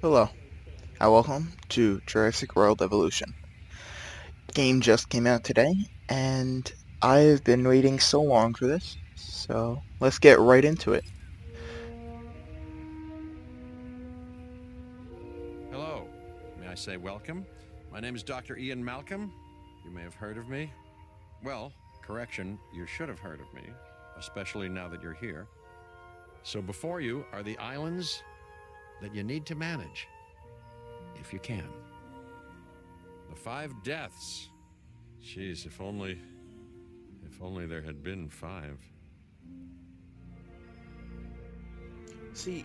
Hello, and welcome to Jurassic World Evolution. Game just came out today, and I've been waiting so long for this, so let's get right into it. Hello. May I say welcome? My name is Dr. Ian Malcolm. You may have heard of me. Well, correction, you should have heard of me, especially now that you're here. So before you are the islands that you need to manage, if you can. The 5 deaths. Jeez, if only there had been 5. See,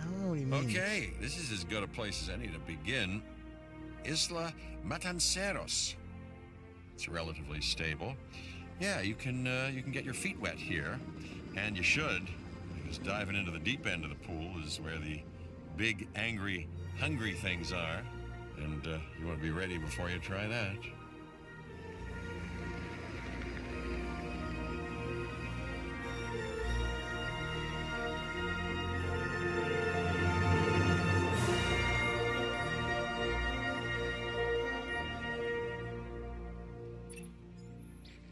I don't know what he means. Okay, this is as good a place as any to begin. Isla Matanceros. It's relatively stable. Yeah, you can get your feet wet here, and you should, because diving into the deep end of the pool is where the big, angry, hungry things are, and you want to be ready before you try that.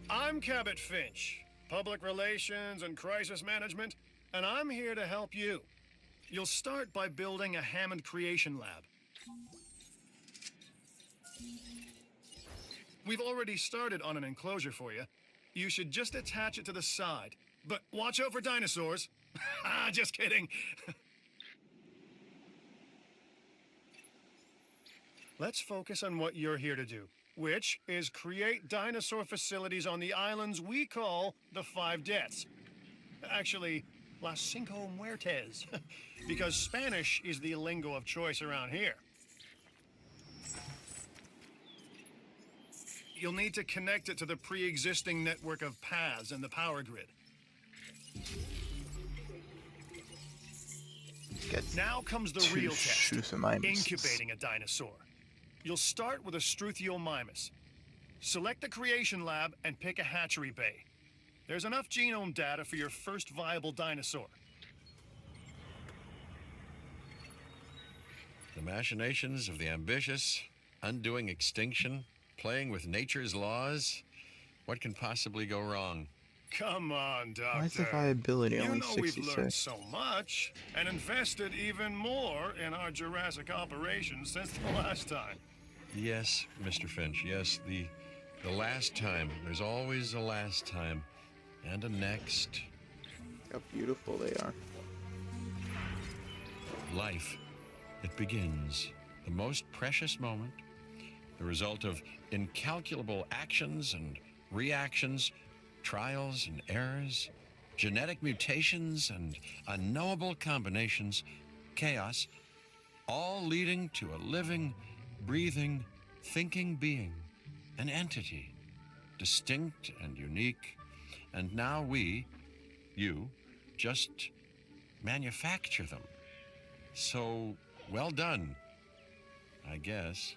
I'm Cabot Finch, Public Relations and Crisis Management, and I'm here to help you. You'll start by building a Hammond Creation Lab. We've already started on an enclosure for you. You should just attach it to the side. But watch out for dinosaurs. Just kidding. Let's focus on what you're here to do, which is create dinosaur facilities on the islands we call the 5 Deaths. Actually, Las Cinco Muertes, because Spanish is the lingo of choice around here. You'll need to connect it to the pre-existing network of paths and the power grid. Now comes the real test, incubating a dinosaur. You'll start with a Struthiomimus. Select the creation lab and pick a hatchery bay. There's enough genome data for your first viable dinosaur. The machinations of the ambitious, undoing extinction, playing with nature's laws. What can possibly go wrong? Come on, Doctor. Why is the viability You only know we've 66? learned so much and invested even more in our Jurassic operations since the last time. Yes, Mr. Finch, yes, the last time. There's always a last time. And a next. How beautiful they are. Life. It begins. The most precious moment. The result of incalculable actions and reactions, trials and errors, genetic mutations and unknowable combinations, chaos, all leading to a living, breathing, thinking being, an entity, distinct and unique. And now we, you, just manufacture them. So, well done, I guess.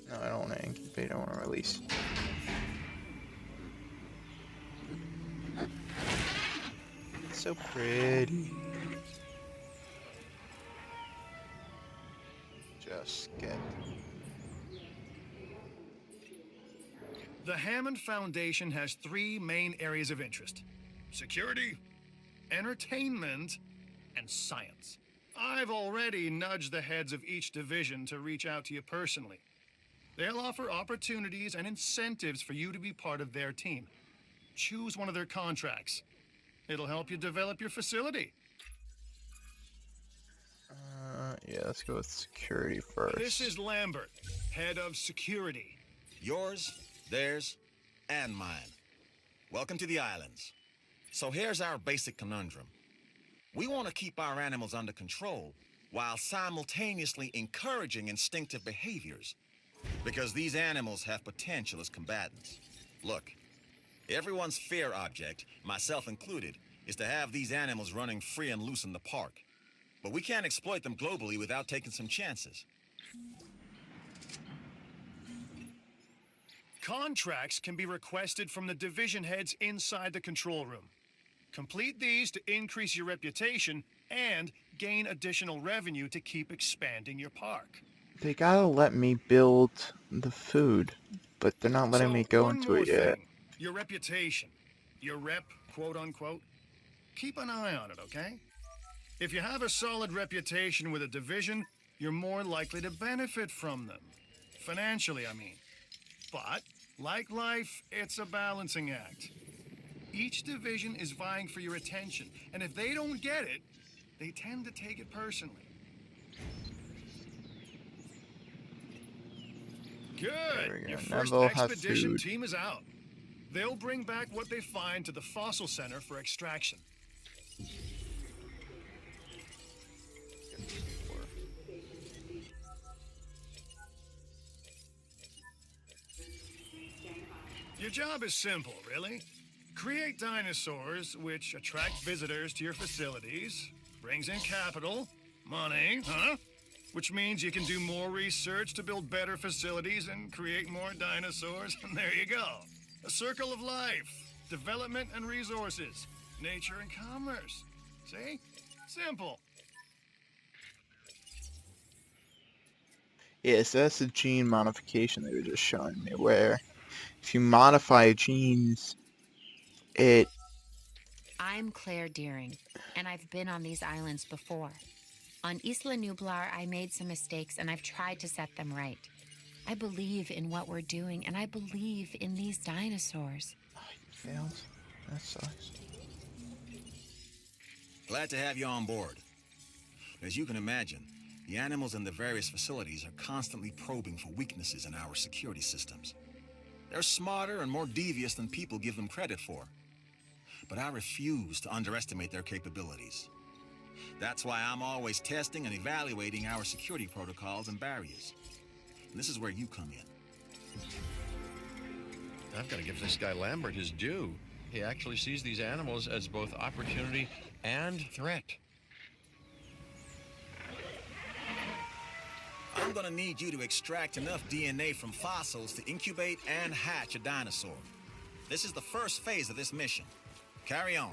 No, I don't want to incubate, I want to release. So pretty. Just get. The Hammond Foundation has 3 main areas of interest: security, entertainment, and science. I've already nudged the heads of each division to reach out to you personally. They'll offer opportunities and incentives for you to be part of their team. Choose one of their contracts. It'll help you develop your facility. Yeah, let's go with security first. This is Lambert, head of security. Yours, theirs, and mine. Welcome to the islands. So here's our basic conundrum. We want to keep our animals under control while simultaneously encouraging instinctive behaviors, because these animals have potential as combatants. Look, everyone's fear object, myself included, is to have these animals running free and loose in the park. But we can't exploit them globally without taking some chances. Contracts can be requested from the division heads inside the control room. Complete these to increase your reputation and gain additional revenue to keep expanding your park. They gotta let me build the food, but they're not letting me go one into more it yet. thing. Your reputation. Your rep, quote unquote. Keep an eye on it, okay? If you have a solid reputation with a division, you're more likely to benefit from them. Financially, I mean. But, like life, it's a balancing act. Each division is vying for your attention, and if they don't get it, they tend to take it personally. There we Good. go. Your Now first they'll have expedition food. team is out. They'll bring back what they find to the fossil center for extraction. Your job is simple, really. Create dinosaurs, which attract visitors to your facilities, brings in capital, money, huh? Which means you can do more research to build better facilities and create more dinosaurs, and there you go. A circle of life, development and resources, nature and commerce. See? Simple. Yeah, so that's the gene modification they were just showing me, where if you modify genes, it... I'm Claire Deering, and I've been on these islands before. On Isla Nublar, I made some mistakes, and I've tried to set them right. I believe in what we're doing, and I believe in these dinosaurs. Oh, you failed. That sucks. Glad to have you on board. As you can imagine, the animals in the various facilities are constantly probing for weaknesses in our security systems. They're smarter and more devious than people give them credit for. But I refuse to underestimate their capabilities. That's why I'm always testing and evaluating our security protocols and barriers. And this is where you come in. I've got to give this guy Lambert his due. He actually sees these animals as both opportunity and threat. I'm gonna need you to extract enough DNA from fossils to incubate and hatch a dinosaur. This is the first phase of this mission. Carry on.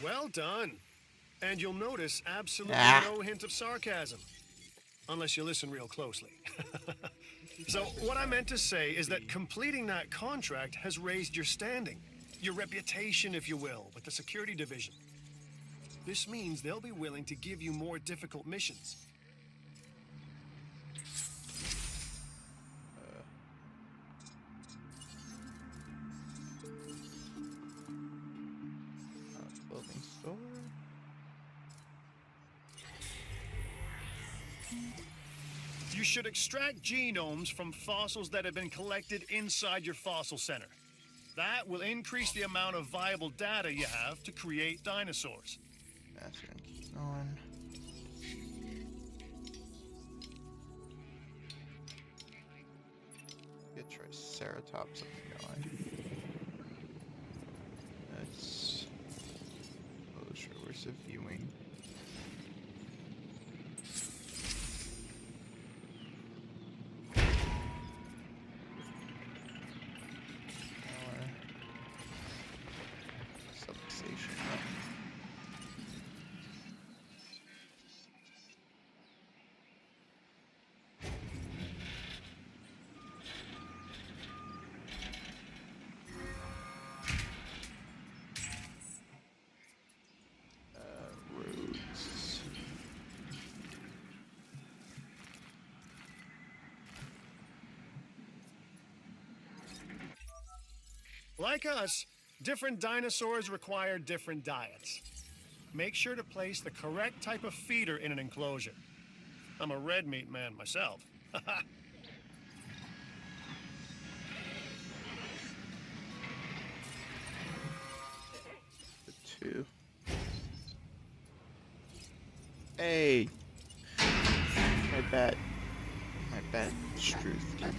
Well done. And you'll notice absolutely no hint of sarcasm. Unless you listen real closely. So what I meant to say is that completing that contract has raised your standing, your reputation, if you will, with the security division. This means they'll be willing to give you more difficult missions. Building store. You should extract genomes from fossils that have been collected inside your fossil center. That will increase the amount of viable data you have to create dinosaurs. That's gonna keep going. Get Triceratops up and going. That's closure. Where's the viewing? Power. Substation. Roads. Like us, different dinosaurs require different diets. Make sure to place the correct type of feeder in an enclosure. I'm a red meat man myself. The two. Hey! My bad truth came out.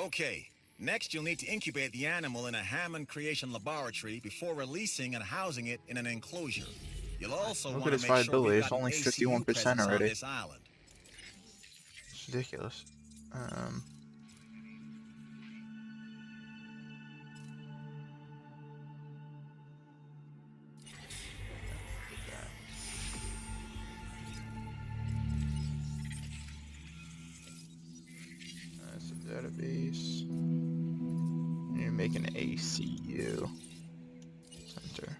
Okay, next you'll need to incubate the animal in a Hammond creation laboratory before releasing and housing it in an enclosure. You'll also Look at want to its make sure viability. we've It's got an only ACU 51% presence on already. this island. It's ridiculous. That's a database. You make an ACU center.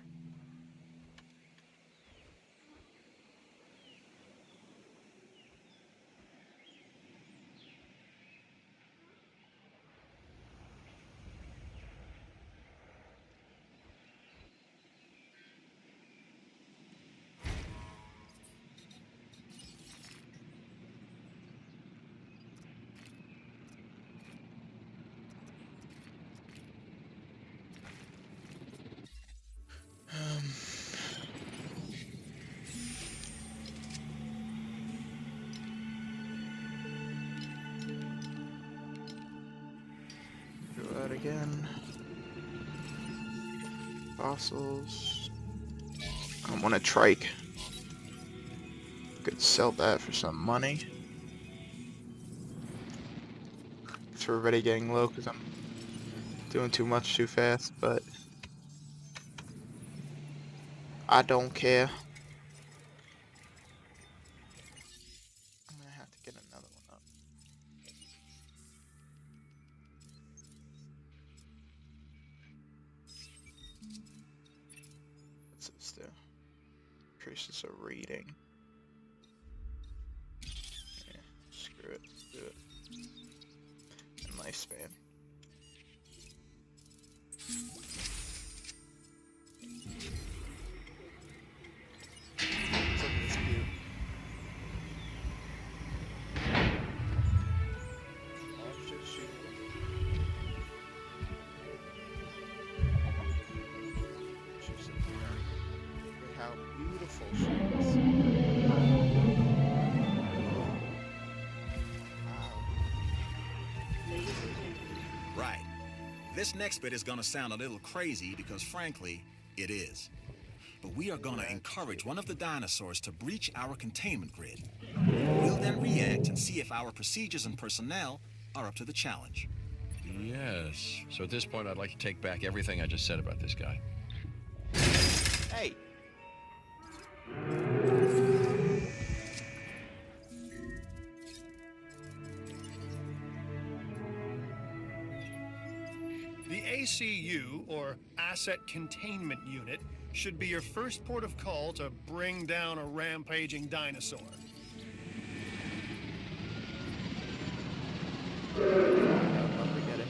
Do that again. Fossils. I want a trike. Could sell that for some money. It's already getting low because I'm doing too much too fast, but I don't care. I'm gonna have to get another one up. What's this do? Traces of reading. Yeah, screw it. Do it. And lifespan. What's up with this view? Oh, shoot. She's in there. Look how beautiful she is. Wow. Right. This next bit is gonna sound a little crazy because frankly, it is. But we are gonna encourage one of the dinosaurs to breach our containment grid. We'll then react and see if our procedures and personnel are up to the challenge. Yes. So at this point, I'd like to take back everything I just said about this guy. Hey! The ACU, or Asset Containment Unit, should be your first port of call to bring down a rampaging dinosaur. I'll forget it.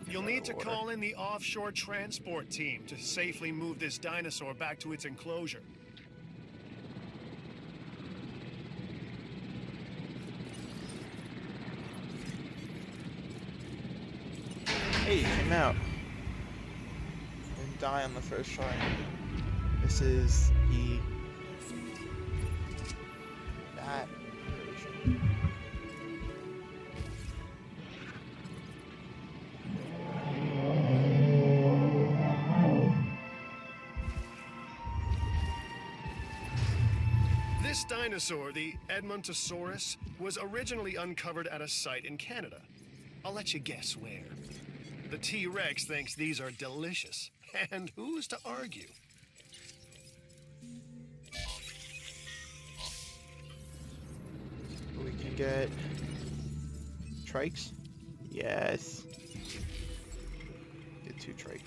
You'll need to Water. call in the offshore transport team to safely move this dinosaur back to its enclosure. Hey, it came out. Didn't die on the first try. This is the that version. This dinosaur, the Edmontosaurus, was originally uncovered at a site in Canada. I'll let you guess where. The T-Rex thinks these are delicious, and who's to argue? We can get trikes. Yes. Get 2 trikes.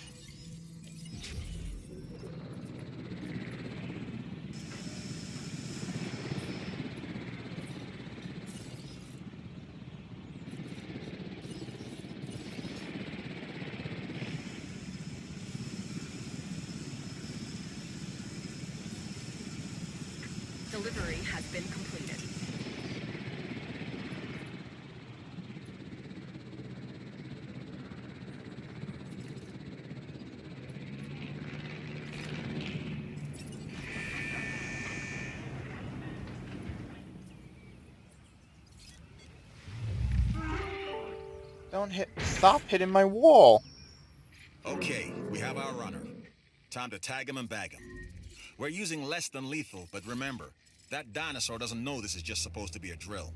Delivery has been completed. Don't hit. Stop hitting my wall. Okay, we have our runner. Time to tag him and bag him. We're using less than lethal, but remember, that dinosaur doesn't know this is just supposed to be a drill.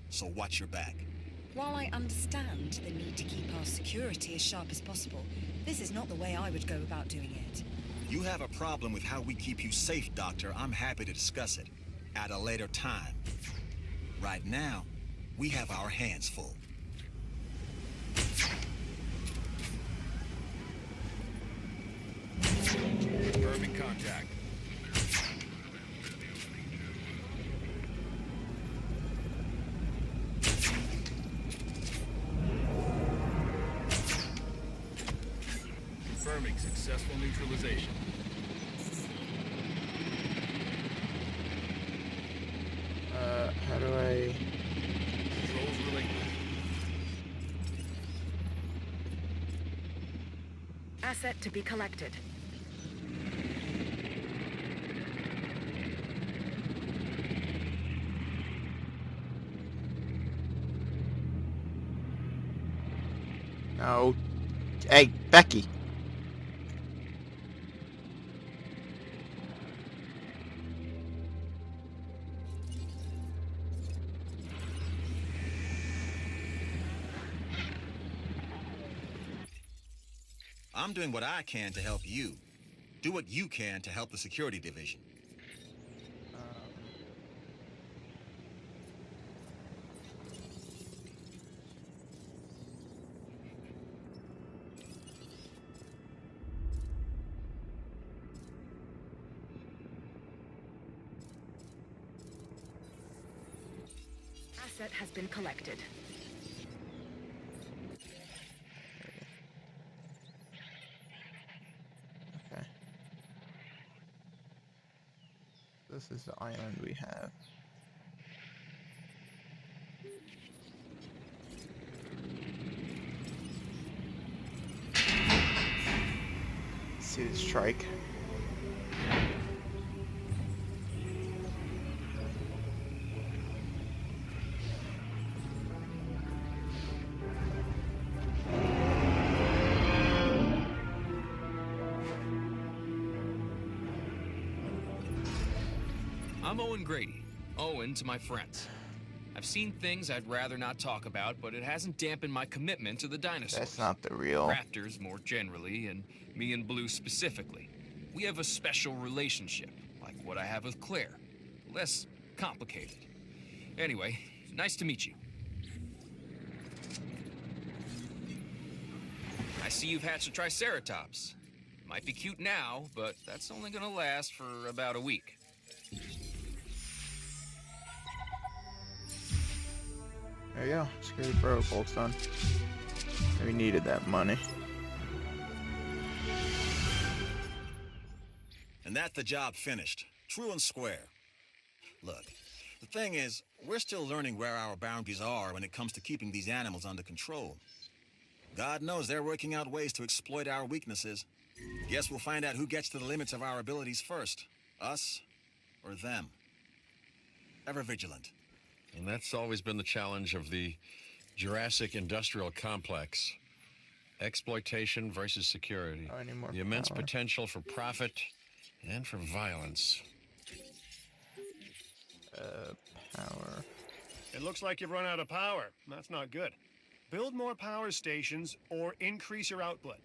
So watch your back. While I understand the need to keep our security as sharp as possible, this is not the way I would go about doing it. You have a problem with how we keep you safe, Doctor. I'm happy to discuss it at a later time. Right now, we have our hands full. Confirming contact. Confirming successful neutralization. How do I... Controls relinquished. Asset to be collected. No. Hey, Becky. I'm doing what I can to help you. Do what you can to help the security division. Asset has been collected. Okay. This is the island we have. See the strike. I'm Owen Grady. Owen to my friends. I've seen things I'd rather not talk about, but it hasn't dampened my commitment to the dinosaurs. That's not the real. Raptors more generally, and me and Blue specifically. We have a special relationship, like what I have with Claire. Less complicated. Anyway, nice to meet you. I see you've hatched a Triceratops. Might be cute now, but that's only gonna last for about a week. There you go. Security protocol's done. We needed that money. And that's the job finished. True and square. Look, the thing is, we're still learning where our boundaries are when it comes to keeping these animals under control. God knows they're working out ways to exploit our weaknesses. Guess we'll find out who gets to the limits of our abilities first. Us or them. Ever vigilant. And that's always been the challenge of the Jurassic industrial complex. Exploitation versus security. Oh, I need more The immense power. potential for profit and for violence. Power. It looks like you've run out of power. That's not good. Build more power stations or increase your output.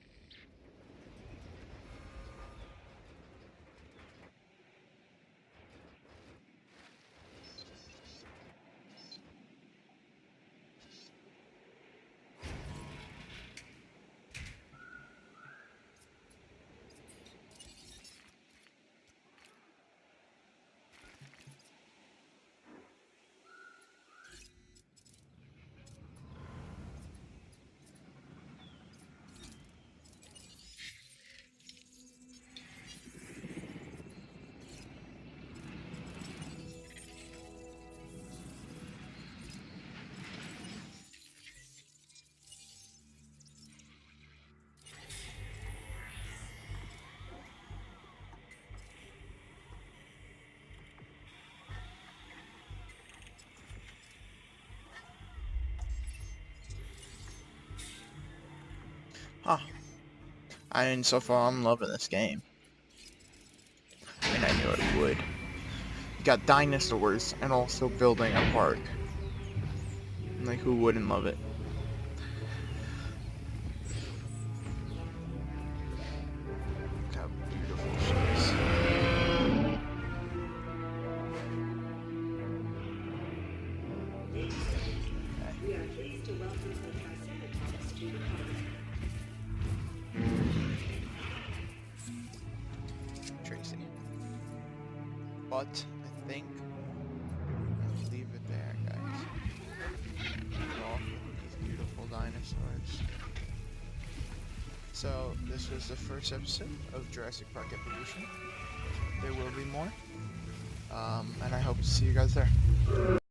Huh. I mean, so far I'm loving this game. I mean, I knew I would. You got dinosaurs and also building a park. Like, who wouldn't love it? Look how beautiful she is. We are pleased to welcome the Triceratops to the park. Tracy. But I think I'll leave it there, guys. All these beautiful dinosaurs. So this was the first episode of Jurassic Park Evolution. There will be more, and I hope to see you guys there.